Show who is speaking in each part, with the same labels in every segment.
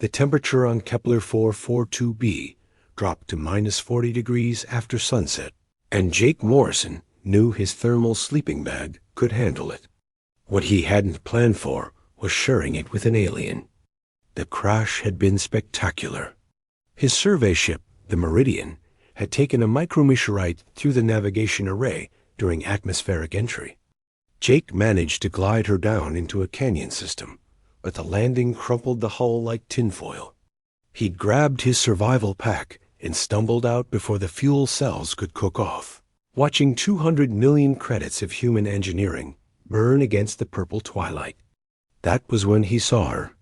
Speaker 1: The temperature on Kepler 442b dropped to -40 degrees after sunset, and Jake Morrison knew his thermal sleeping bag could handle it. What he hadn't planned for was sharing it with an alien. The crash had been spectacular. His survey ship, the Meridian, had taken a micrometeorite through the navigation array during atmospheric entry. Jake managed to glide her down into a canyon system, but the landing crumpled the hull like tinfoil. He grabbed his survival pack and stumbled out before the fuel cells could cook off, watching 200 million credits of human engineering burn against the purple twilight. That was when he saw her.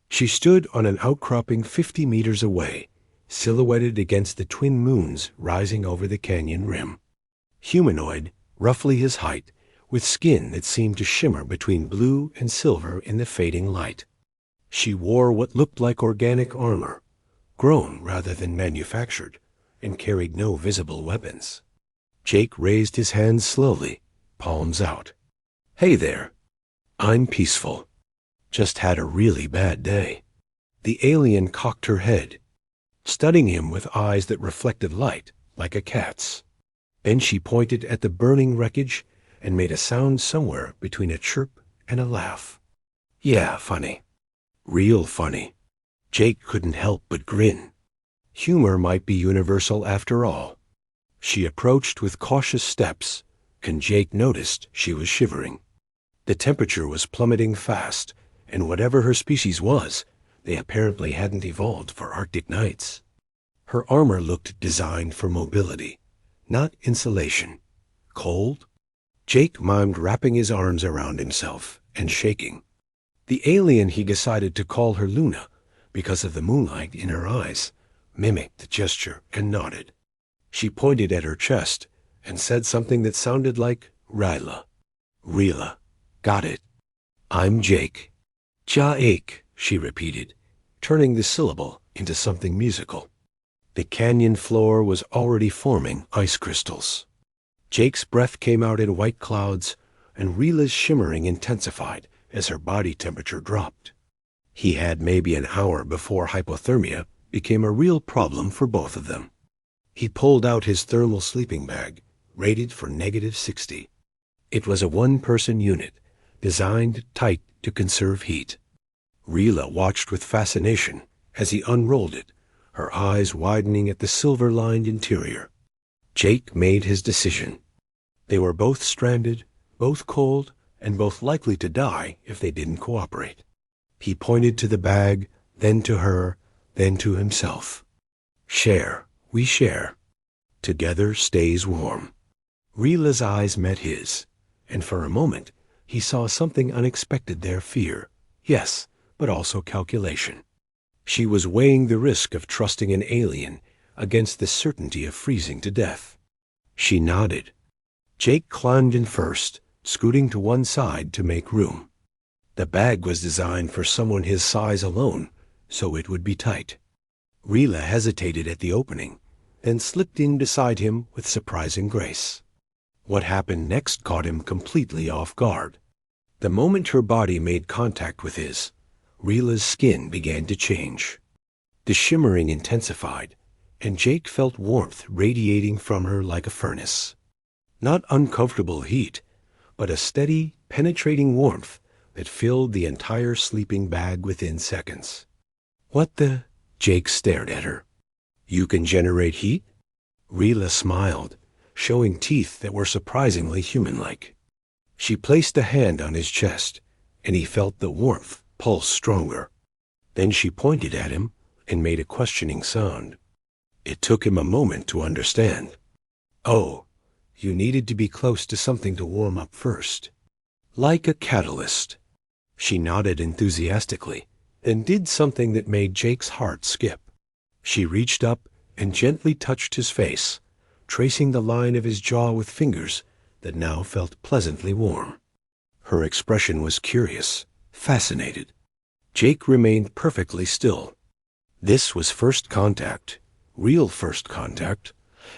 Speaker 1: She stood on an outcropping 50 meters away, silhouetted against the twin moons rising over the canyon rim. Humanoid, roughly his height, with skin that seemed to shimmer between blue and silver in the fading light. She wore what looked like organic armor, grown rather than manufactured, and carried no visible weapons. Jake raised his hands slowly, palms out. "Hey there. I'm peaceful. Just had a really bad day." The alien cocked her head, studying him with eyes that reflected light like a cat's. Then she pointed at the burning wreckage and made a sound somewhere between a chirp and a laugh. "Yeah, funny. Real funny." Jake couldn't help but grin. Humor might be universal after all. She approached with cautious steps, and Jake noticed she was shivering. The temperature was plummeting fast, and whatever her species was, they apparently hadn't evolved for Arctic nights. Her armor looked designed for mobility, not insulation. Cold? Jake mimed wrapping his arms around himself and shaking. The alien he decided to call her Luna, because of the moonlight in her eyes, mimicked the gesture and nodded. She pointed at her chest and said something that sounded like Ryla. "Rila. Got it. I'm Jake." "Ja-ake," she repeated, turning the syllable into something musical. The canyon floor was already forming ice crystals. Jake's breath came out in white clouds, and Rila's shimmering intensified as her body temperature dropped. He had maybe an hour before hypothermia became a real problem for both of them. He pulled out his thermal sleeping bag, rated for -60. It was a one-person unit, designed tight to conserve heat. Rila watched with fascination as he unrolled it, her eyes widening at the silver-lined interior. Jake made his decision. They were both stranded, both cold, and both likely to die if they didn't cooperate. He pointed to the bag, then to her, then to himself. "Share, we share. Together stays warm." Rila's eyes met his, and for a moment he saw something unexpected there, fear, yes, but also calculation. She was weighing the risk of trusting an alien against the certainty of freezing to death. She nodded. Jake climbed in first, scooting to one side to make room. The bag was designed for someone his size alone, so it would be tight. Rila hesitated at the opening, then slipped in beside him with surprising grace. What happened next caught him completely off guard. The moment her body made contact with his, Rila's skin began to change. The shimmering intensified, and Jake felt warmth radiating from her like a furnace. Not uncomfortable heat, but a steady, penetrating warmth that filled the entire sleeping bag within seconds. "What the—" Jake stared at her. "You can generate heat?" Rila smiled, showing teeth that were surprisingly human-like. She placed a hand on his chest, and he felt the warmth pulse stronger. Then she pointed at him and made a questioning sound. It took him a moment to understand. "Oh, you needed to be close to something to warm up first." "Like a catalyst." She nodded enthusiastically, and did something that made Jake's heart skip. She reached up and gently touched his face, tracing the line of his jaw with fingers that now felt pleasantly warm. Her expression was curious, fascinated. Jake remained perfectly still. This was first contact, real first contact,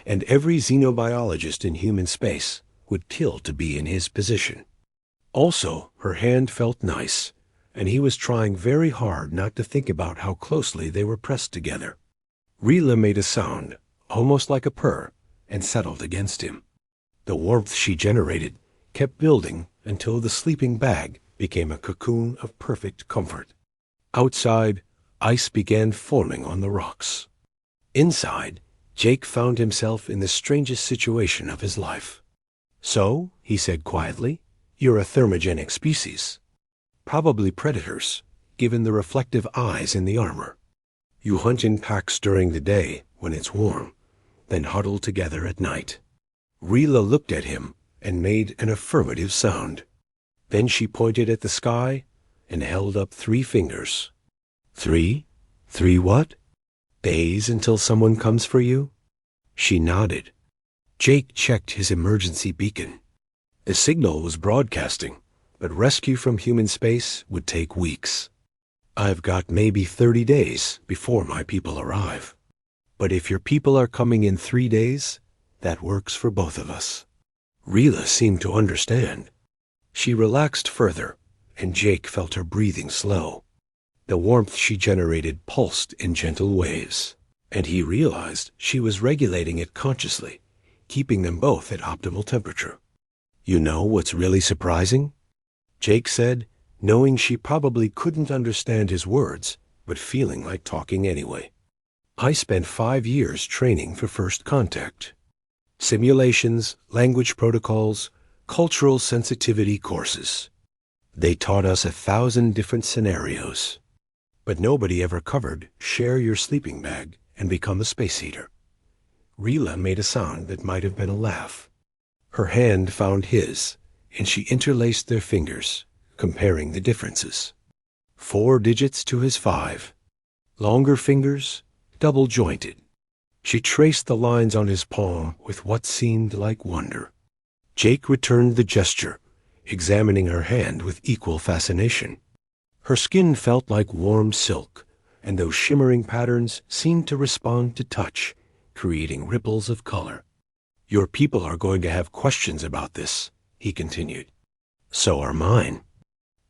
Speaker 1: and every xenobiologist in human space would kill to be in his position. Also, her hand felt nice, and he was trying very hard not to think about how closely they were pressed together. Rila made a sound, almost like a purr, and settled against him. The warmth she generated kept building until the sleeping bag became a cocoon of perfect comfort. Outside, ice began forming on the rocks. Inside, Jake found himself in the strangest situation of his life. "So," he said quietly, "you're a thermogenic species. Probably predators, given the reflective eyes in the armor. You hunt in packs during the day when it's warm, then huddle together at night." Rila looked at him and made an affirmative sound. Then she pointed at the sky and held up 3 fingers. "3? 3 what? Days until someone comes for you?" She nodded. Jake checked his emergency beacon. The signal was broadcasting, but rescue from human space would take weeks. "I've got maybe 30 days before my people arrive. But if your people are coming in 3 days, that works for both of us." Rila seemed to understand. She relaxed further, and Jake felt her breathing slow. The warmth she generated pulsed in gentle waves, and he realized she was regulating it consciously, keeping them both at optimal temperature. "You know what's really surprising?" Jake said, knowing she probably couldn't understand his words, but feeling like talking anyway. "I spent 5 years training for first contact. Simulations, language protocols, cultural sensitivity courses. They taught us 1,000 different scenarios. But nobody ever covered share your sleeping bag and become a space heater." Rila made a sound that might have been a laugh. Her hand found his, and she interlaced their fingers, comparing the differences. 4 digits to his 5. Longer fingers, double-jointed. She traced the lines on his palm with what seemed like wonder. Jake returned the gesture, examining her hand with equal fascination. Her skin felt like warm silk, and those shimmering patterns seemed to respond to touch, creating ripples of color. "Your people are going to have questions about this," he continued. "So are mine.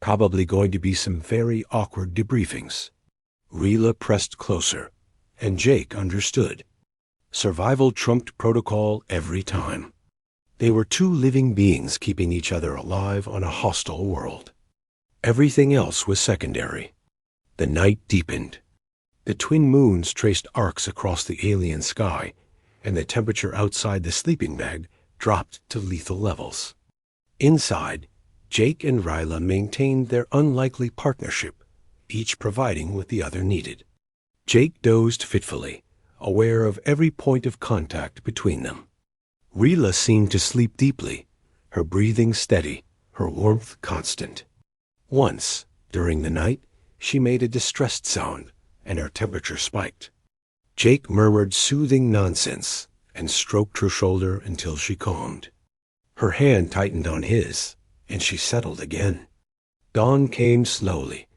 Speaker 1: Probably going to be some very awkward debriefings." Rila pressed closer, and Jake understood. Survival trumped protocol every time. They were 2 living beings keeping each other alive on a hostile world. Everything else was secondary. The night deepened. The twin moons traced arcs across the alien sky, and the temperature outside the sleeping bag dropped to lethal levels. Inside, Jake and Rila maintained their unlikely partnership, each providing what the other needed. Jake dozed fitfully, aware of every point of contact between them. Rila seemed to sleep deeply, her breathing steady, her warmth constant. Once, during the night, she made a distressed sound, and her temperature spiked. Jake murmured soothing nonsense and stroked her shoulder until she calmed. Her hand tightened on his, and she settled again. Dawn came slowly,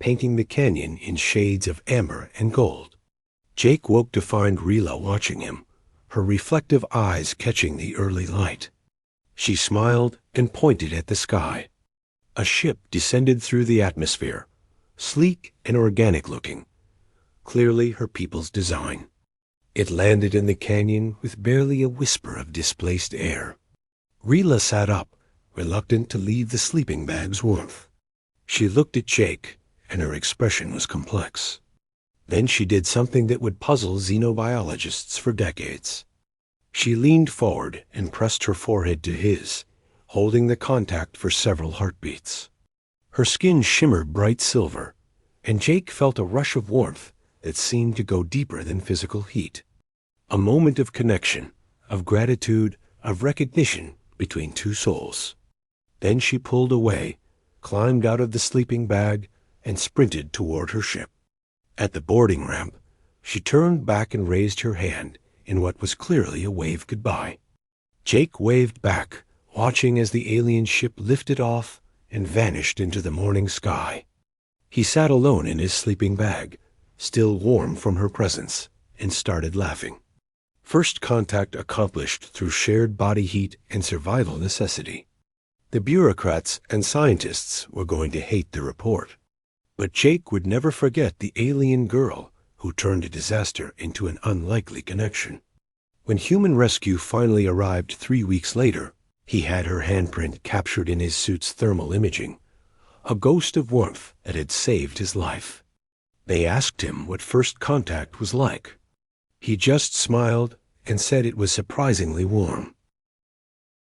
Speaker 1: painting the canyon in shades of amber and gold. Jake woke to find Rila watching him, her reflective eyes catching the early light. She smiled and pointed at the sky. A ship descended through the atmosphere, sleek and organic-looking, clearly her people's design. It landed in the canyon with barely a whisper of displaced air. Rila sat up, reluctant to leave the sleeping bag's warmth. She looked at Jake, and her expression was complex. Then she did something that would puzzle xenobiologists for decades. She leaned forward and pressed her forehead to his, holding the contact for several heartbeats. Her skin shimmered bright silver, and Jake felt a rush of warmth that seemed to go deeper than physical heat. A moment of connection, of gratitude, of recognition between 2 souls. Then she pulled away, climbed out of the sleeping bag, and sprinted toward her ship. At the boarding ramp, she turned back and raised her hand in what was clearly a wave goodbye. Jake waved back, watching as the alien ship lifted off and vanished into the morning sky. He sat alone in his sleeping bag, still warm from her presence, and started laughing. First contact accomplished through shared body heat and survival necessity. The bureaucrats and scientists were going to hate the report. But Jake would never forget the alien girl who turned a disaster into an unlikely connection. When human rescue finally arrived 3 weeks later, he had her handprint captured in his suit's thermal imaging, a ghost of warmth that had saved his life. They asked him what first contact was like. He just smiled and said it was surprisingly warm.